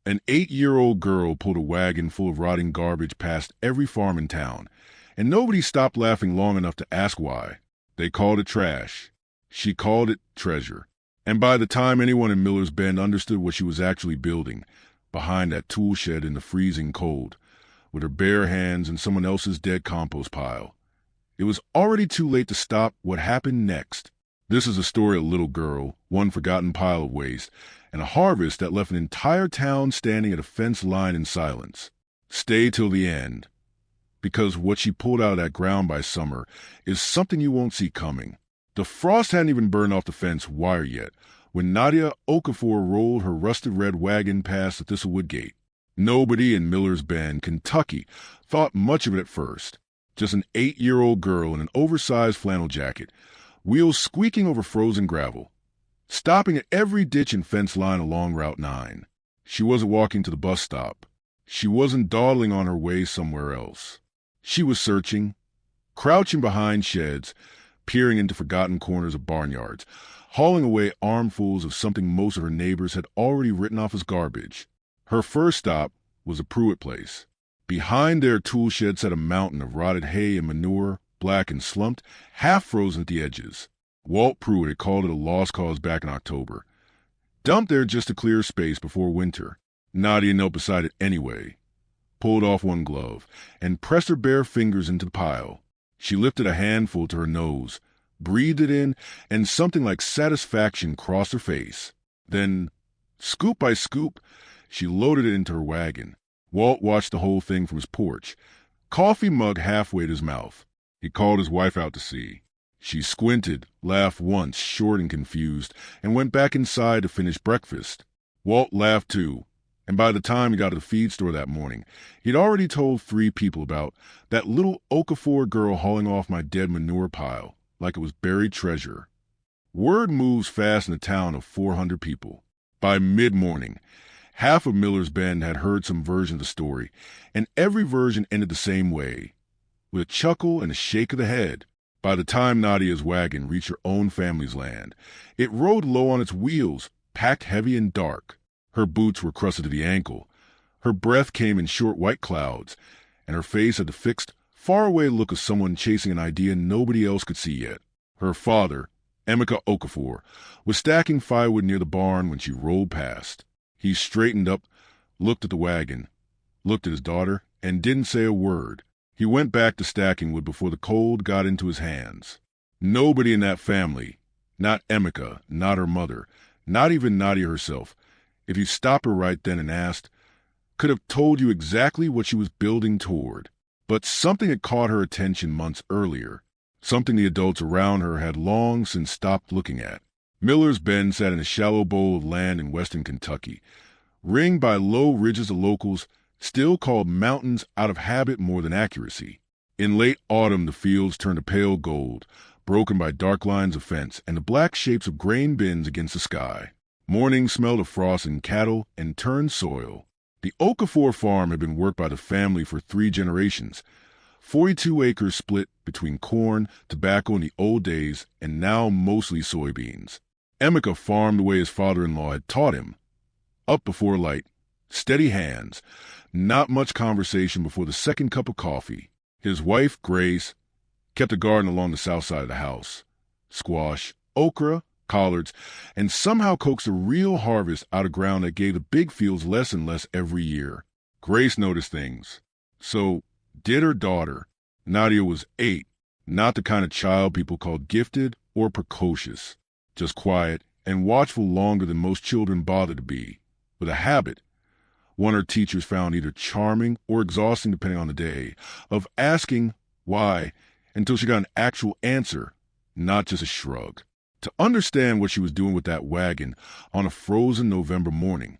An 8-year-old girl pulled a wagon full of rotting garbage past every farm in town, and nobody stopped laughing long enough to ask why. They called it trash. She called it treasure. And by the time anyone in Miller's Bend understood what she was actually building, behind that tool shed in the freezing cold, with her bare hands in someone else's dead compost pile, it was already too late to stop what happened next. This is a story of a little girl, one forgotten pile of waste, and a harvest that left an entire town standing at a fence line in silence. Stay till the end, because what she pulled out of that ground by summer is something you won't see coming. The frost hadn't even burned off the fence wire yet when Nadia Okafor rolled her rusted red wagon past the Thistlewood gate. Nobody in Miller's Bend, Kentucky, thought much of it at first. Just an 8-year-old girl in an oversized flannel jacket, wheels squeaking over frozen gravel, stopping at every ditch and fence line along Route 9. She wasn't walking to the bus stop. She wasn't dawdling on her way somewhere else. She was searching, crouching behind sheds, peering into forgotten corners of barnyards, hauling away armfuls of something most of her neighbors had already written off as garbage. Her first stop was a Pruitt place. Behind their tool shed sat a mountain of rotted hay and manure, black and slumped, half frozen at the edges. Walt Pruitt had called it a lost cause back in October. Dumped there just to clear space before winter. Nadia knelt beside it anyway, pulled off one glove, and pressed her bare fingers into the pile. She lifted a handful to her nose, breathed it in, and something like satisfaction crossed her face. Then, scoop by scoop, she loaded it into her wagon. Walt watched the whole thing from his porch, coffee mug halfway to his mouth. He called his wife out to see. She squinted, laughed once, short and confused, and went back inside to finish breakfast. Walt laughed too, and by the time he got to the feed store that morning, he'd already told 3 people about that little Okafor girl hauling off my dead manure pile like it was buried treasure. Word moves fast in a town of 400 people. By mid-morning, half of Miller's Bend had heard some version of the story, and every version ended the same way, with a chuckle and a shake of the head. By the time Nadia's wagon reached her own family's land, it rode low on its wheels, packed heavy and dark. Her boots were crusted to the ankle. Her breath came in short white clouds, and her face had the fixed, faraway look of someone chasing an idea nobody else could see yet. Her father, Emeka Okafor, was stacking firewood near the barn when she rolled past. He straightened up, looked at the wagon, looked at his daughter, and didn't say a word. He went back to stacking wood before the cold got into his hands. Nobody in that family, not Emeka, not her mother, not even Nadia herself, if you stopped her right then and asked, could have told you exactly what she was building toward. But something had caught her attention months earlier, something the adults around her had long since stopped looking at. Miller's Bend sat in a shallow bowl of land in western Kentucky, ringed by low ridges the locals still called mountains out of habit more than accuracy. In late autumn, the fields turned a pale gold, broken by dark lines of fence and the black shapes of grain bins against the sky. Morning smelled of frost and cattle and turned soil. The Okafor farm had been worked by the family for 3 generations. 42 acres split between corn, tobacco in the old days, and now mostly soybeans. Emeka farmed the way his father-in-law had taught him. Up before light, steady hands, not much conversation before the second cup of coffee. His wife, Grace, kept a garden along the south side of the house. Squash, okra, collards, and somehow coaxed a real harvest out of ground that gave the big fields less and less every year. Grace noticed things. So did her daughter. Nadia was 8, not the kind of child people call gifted or precocious, just quiet and watchful longer than most children bother to be, with a habit, one her teachers found either charming or exhausting depending on the day, of asking why until she got an actual answer, not just a shrug. To understand what she was doing with that wagon on a frozen November morning,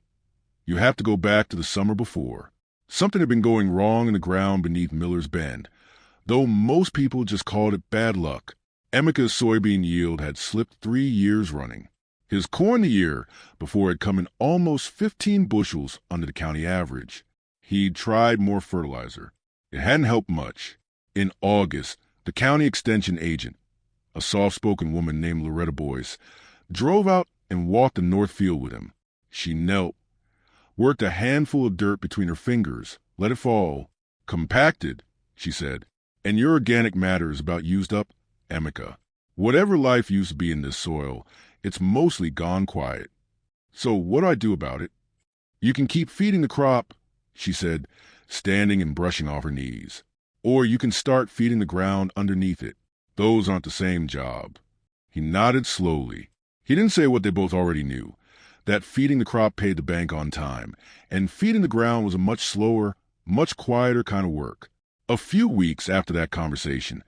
you have to go back to the summer before. Something had been going wrong in the ground beneath Miller's Bend, though most people just called it bad luck. Emeka's soybean yield had slipped 3 years running. His corn the year before had come in almost 15 bushels under the county average. He'd tried more fertilizer. It hadn't helped much. In August, the county extension agent, a soft-spoken woman named Loretta Boyce, drove out and walked the north field with him. She knelt, worked a handful of dirt between her fingers, let it fall. Compacted, she said. And your organic matter is about used up, Emeka. Whatever life used to be in this soil, it's mostly gone quiet. So what do I do about it? You can keep feeding the crop, she said, standing and brushing off her knees. Or you can start feeding the ground underneath it. Those aren't the same job. He nodded slowly. He didn't say what they both already knew, that feeding the crop paid the bank on time, and feeding the ground was a much slower, much quieter kind of work. A few weeks after that conversation,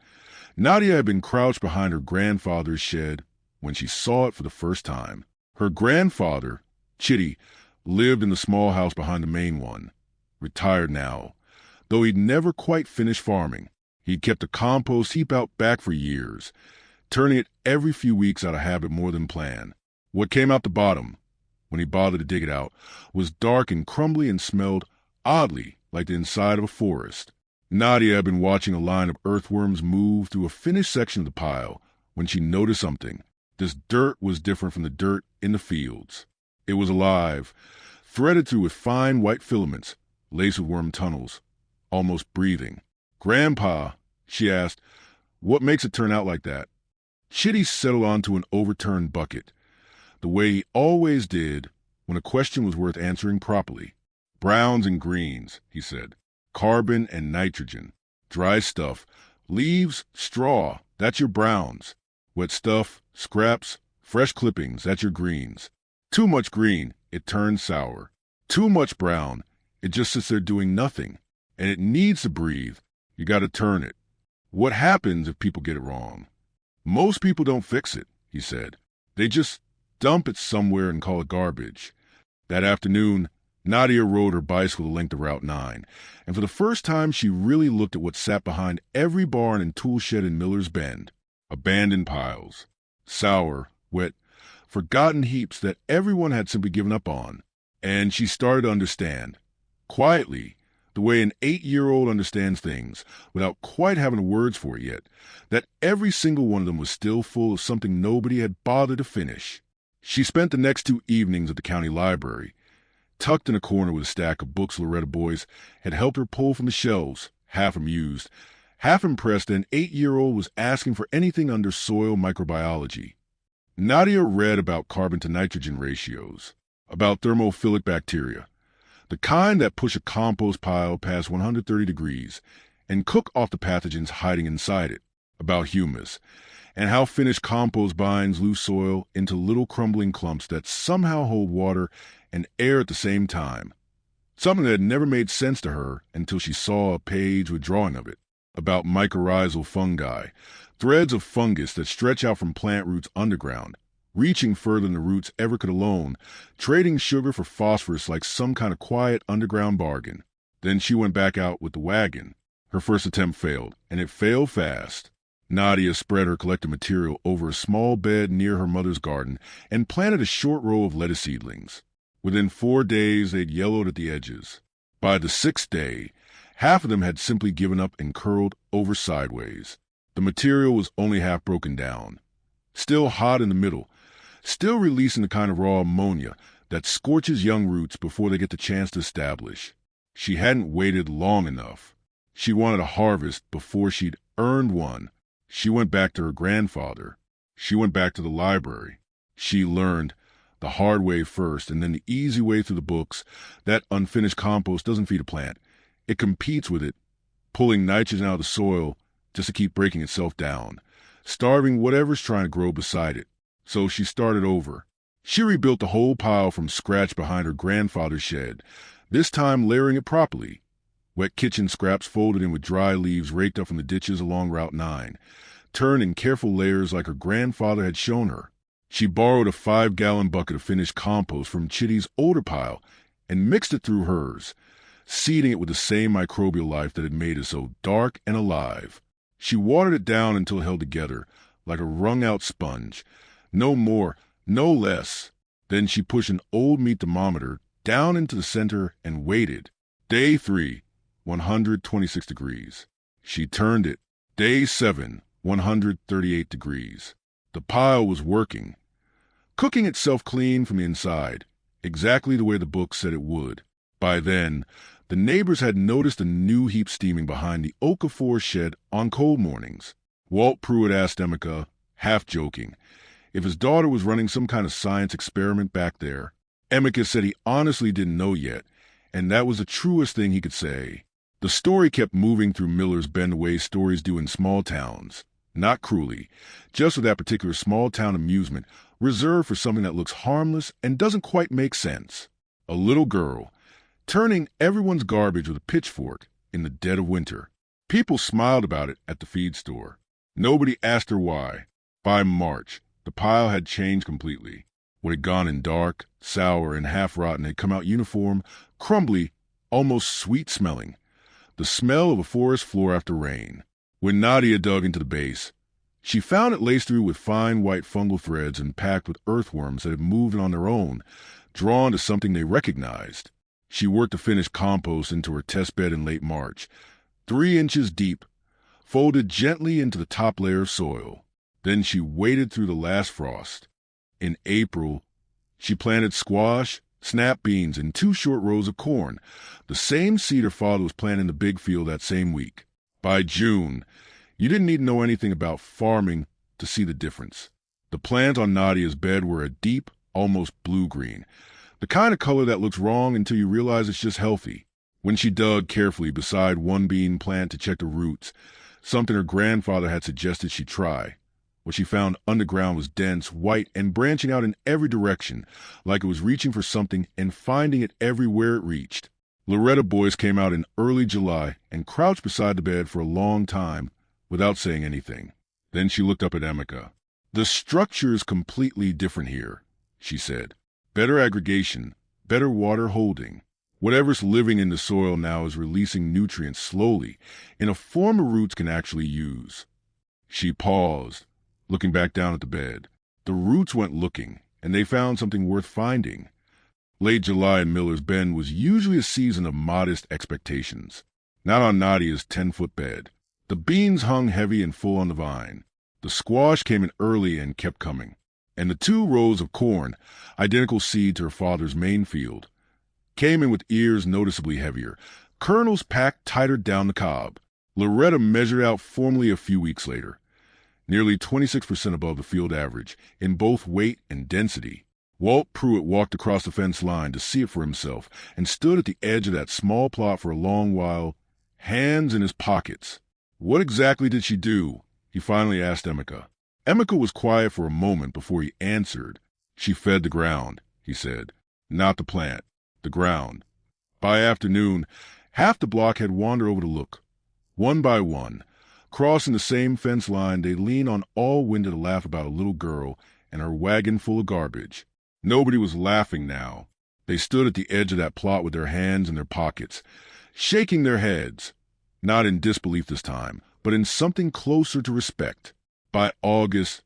Nadia had been crouched behind her grandfather's shed when she saw it for the first time. Her grandfather, Chitty, lived in the small house behind the main one. Retired now, though he'd never quite finished farming. He'd kept a compost heap out back for years, turning it every few weeks out of habit more than planned. What came out the bottom, when he bothered to dig it out, was dark and crumbly and smelled oddly like the inside of a forest. Nadia had been watching a line of earthworms move through a finished section of the pile when she noticed something. This dirt was different from the dirt in the fields. It was alive, threaded through with fine white filaments, laced with worm tunnels, almost breathing. "Grandpa," she asked, "what makes it turn out like that?" Chitty settled onto an overturned bucket, the way he always did when a question was worth answering properly. "Browns and greens," he said. "Carbon and nitrogen. Dry stuff, leaves, straw, that's your browns. Wet stuff, scraps, fresh clippings, that's your greens. Too much green, it turns sour. Too much brown, it just sits there doing nothing. And it needs to breathe. You got to turn it. What happens if people get it wrong?" "Most people don't fix it," he said. "They just dump it somewhere and call it garbage." That afternoon, Nadia rode her bicycle the length of Route 9, and for the first time she really looked at what sat behind every barn and tool shed in Miller's Bend. Abandoned piles. Sour, wet, forgotten heaps that everyone had simply given up on. And she started to understand, quietly, the way an 8-year-old understands things, without quite having the words for it yet, that every single one of them was still full of something nobody had bothered to finish. She spent the next 2 evenings at the county library, tucked in a corner with a stack of books Loretta boys had helped her pull from the shelves, half amused, half impressed that an 8-year-old was asking for anything under soil microbiology. Nadia read about carbon to nitrogen ratios, about thermophilic bacteria, the kind that push a compost pile past 130 degrees and cook off the pathogens hiding inside it, about humus, and how finished compost binds loose soil into little crumbling clumps that somehow hold water and air at the same time. Something that had never made sense to her until she saw a page with drawing of it, about mycorrhizal fungi, threads of fungus that stretch out from plant roots underground, reaching further than the roots ever could alone, trading sugar for phosphorus like some kind of quiet underground bargain. Then she went back out with the wagon. Her first attempt failed, and it failed fast. Nadia spread her collected material over a small bed near her mother's garden and planted a short row of lettuce seedlings. Within 4 days, they'd yellowed at the edges. By the 6th day, half of them had simply given up and curled over sideways. The material was only half broken down, still hot in the middle, still releasing the kind of raw ammonia that scorches young roots before they get the chance to establish. She hadn't waited long enough. She wanted a harvest before she'd earned one. She went back to her grandfather. She went back to the library. She learned, the hard way first and then the easy way through the books, that unfinished compost doesn't feed a plant. It competes with it, pulling nitrogen out of the soil just to keep breaking itself down, starving whatever's trying to grow beside it. So she started over. She rebuilt the whole pile from scratch behind her grandfather's shed, this time layering it properly. Wet kitchen scraps folded in with dry leaves raked up from the ditches along Route 9, turned in careful layers like her grandfather had shown her. She borrowed a 5-gallon bucket of finished compost from Chitty's older pile and mixed it through hers, seeding it with the same microbial life that had made it so dark and alive. She watered it down until it held together, like a wrung-out sponge. No more, no less. Then she pushed an old meat thermometer down into the center and waited. Day 3, 126 degrees. She turned it. Day 7, 138 degrees. The pile was working, cooking itself clean from the inside. exactly the way the book said it would. By then, the neighbors had noticed a new heap steaming behind the Okafor shed on cold mornings. Walt Pruitt asked Emeka, half joking, if his daughter was running some kind of science experiment back there. Emeka said he honestly didn't know yet, and that was the truest thing he could say. The story kept moving through Miller's Bend the way stories do in small towns. Not cruelly, just with that particular small-town amusement reserved for something that looks harmless and doesn't quite make sense. A little girl, turning everyone's garbage with a pitchfork in the dead of winter. People smiled about it at the feed store. Nobody asked her why. By March, the pile had changed completely. What had gone in dark, sour, and half-rotten had come out uniform, crumbly, almost sweet-smelling. The smell of a forest floor after rain. When Nadia dug into the base, she found it laced through with fine white fungal threads and packed with earthworms that had moved on their own, drawn to something they recognized. She worked to finish compost into her test bed in late March, 3 inches deep, folded gently into the top layer of soil. Then she waded through the last frost. In April, she planted squash, snap beans, and 2 short rows of corn, the same seed her father was planting in the big field that same week. By June, you didn't need to know anything about farming to see the difference. The plants on Nadia's bed were a deep, almost blue-green, the kind of color that looks wrong until you realize it's just healthy. When she dug carefully beside one bean plant to check the roots, something her grandfather had suggested she try, what she found underground was dense, white, and branching out in every direction, like it was reaching for something and finding it everywhere it reached. Loretta Boyce came out in early July and crouched beside the bed for a long time without saying anything. Then she looked up at Emeka. The structure is completely different here, she said. Better aggregation, better water holding. Whatever's living in the soil now is releasing nutrients slowly in a form of roots can actually use. She paused, looking back down at the bed. The roots went looking, and they found something worth finding. Late July in Miller's Bend was usually a season of modest expectations. Not on Nadia's 10-foot bed. The beans hung heavy and full on the vine. The squash came in early and kept coming. And the 2 rows of corn, identical seed to her father's main field, came in with ears noticeably heavier, kernels packed tighter down the cob. Loretta measured out formally a few weeks later, nearly 26% above the field average in both weight and density. Walt Pruitt walked across the fence line to see it for himself and stood at the edge of that small plot for a long while, hands in his pockets. What exactly did she do? He finally asked Emeka. Emeka was quiet for a moment before he answered. She fed the ground, he said. Not the plant, the ground. By afternoon, half the block had wandered over to look. One by one, crossing the same fence line, they leaned on all window to laugh about a little girl and her wagon full of garbage. Nobody was laughing now. They stood at the edge of that plot with their hands in their pockets, shaking their heads, not in disbelief this time, but in something closer to respect. By August,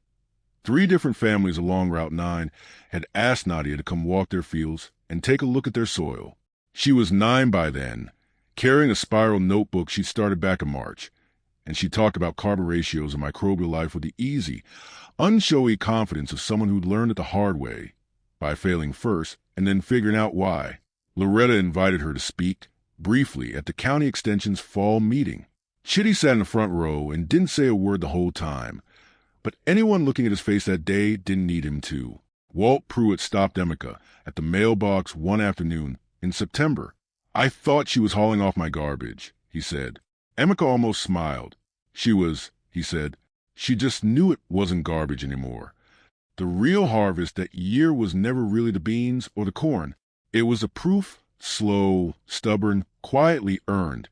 3 different families along Route 9 had asked Nadia to come walk their fields and take a look at their soil. She was 9 by then, carrying a spiral notebook she started back in March, and she talked about carbon ratios and microbial life with the easy, unshowy confidence of someone who'd learned it the hard way, by failing first and then figuring out why. Loretta invited her to speak, briefly, at the County Extension's fall meeting. Chitty sat in the front row and didn't say a word the whole time, but anyone looking at his face that day didn't need him to. Walt Pruitt stopped Emeka at the mailbox one afternoon in September. I thought she was hauling off my garbage, he said. Emeka almost smiled. She was, he said, she just knew it wasn't garbage anymore. The real harvest that year was never really the beans or the corn. It was the proof, slow, stubborn, quietly earned,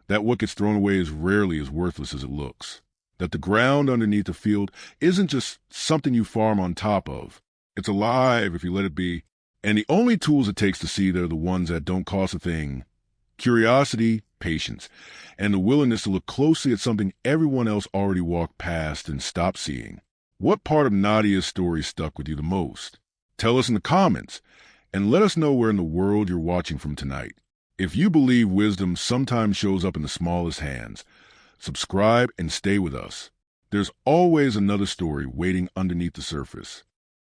that what gets thrown away is rarely as worthless as it looks. That the ground underneath the field isn't just something you farm on top of. It's alive if you let it be. And the only tools it takes to see they're the ones that don't cost a thing. Curiosity, patience, and the willingness to look closely at something everyone else already walked past and stopped seeing. What part of Nadia's story stuck with you the most? Tell us in the comments, and let us know where in the world you're watching from tonight. If you believe wisdom sometimes shows up in the smallest hands, subscribe and stay with us. There's always another story waiting underneath the surface.